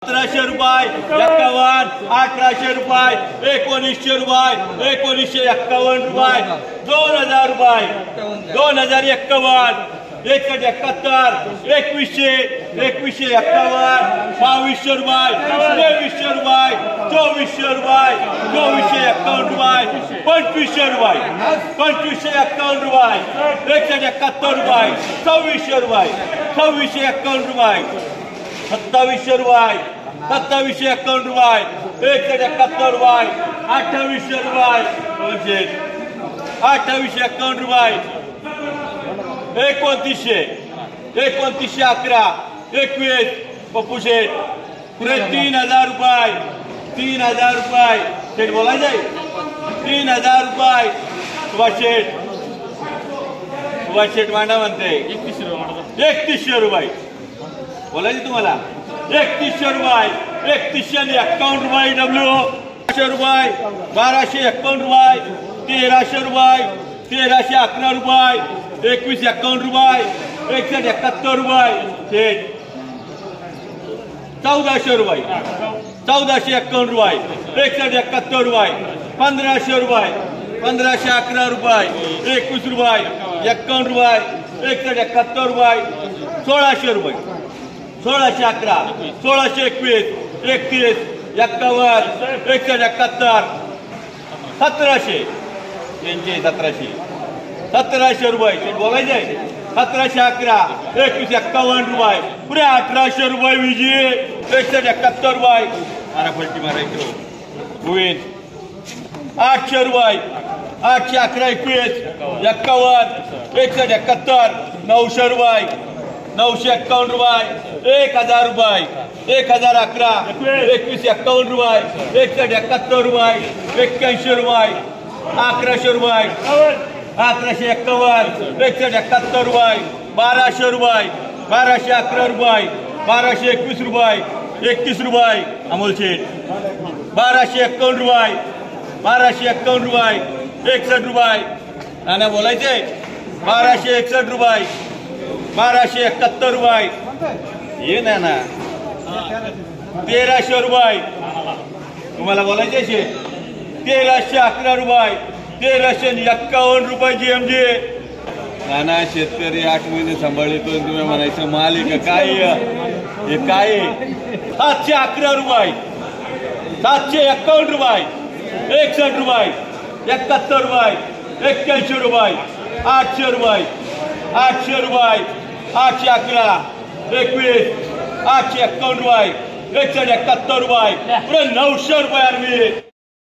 1700 रुपये 51, 1800 रुपये 1900 रुपये 1951 रुपये 2000 रुपये 2051 171 2100 2151 2200 रुपये 2300 रुपये 2400 रुपये 2451 रुपये 2500 रुपये 2551 रुपये 171 रुपये 2600 रुपये 2651 रुपये 2700 रुपये 2751 रुपये 171 रुपये 2800 रुपये 2851 रुपये 2900 2911 21 पप्पू शेठ पुरे 3000 रुपये 3000 रुपये शेठ बोला जाए 3000 रुपये सुभाष शेठ मांडा म्हणते 3100 रुपये बोलायचे तुम्हाला 3100 रुपये 3151 रुपये डब्ल्यू 1200 रुपये 1251 रुपये 1300 रुपये 1311 रुपये 2151 रुपये 171 रुपये 1400 रुपये 1451 रुपये 171 रुपये 1500 रुपये 1511 रुपये 21 रुपये 51 रुपये 171 रुपये 1600 रुपये 1611 1621 31 51 171 1700 1700 रुपये बोलायचे 1711 2151 रुपये पुरे 1800 रुपये विजय 171 रुपये मारा पलटी मारायचं होईल 800 रुपये 811 21 51 171 900 रुपये 951 रुपये 1000 रुपये 1011 2151 रुपये 171 रुपये 81 रुपये 1100 रुपये 1151 171 रुपये 1200 रुपये 1211 रुपये 1221 रुपये 31 रुपये अमोल शेठ 1251 रुपये 1251 रुपये 61 रुपये नाना बोलायचे 1261 रुपये 1271 रुपये ये ना 1300 रुपये तुम्हाला बोलायचे 1311 रुपये 1351 रुपये जीएमजी नाना शेतकरी 8 महिने सांभाळतो तुम्ही म्हणायचं मालिक काय हे काय 711 रुपये 751 रुपये 61 रुपये 71 रुपये 81 रुपये 800 रुपये 800 रुपये 811 21 851 रुपये 171 रुपये पुरे 900 रुपये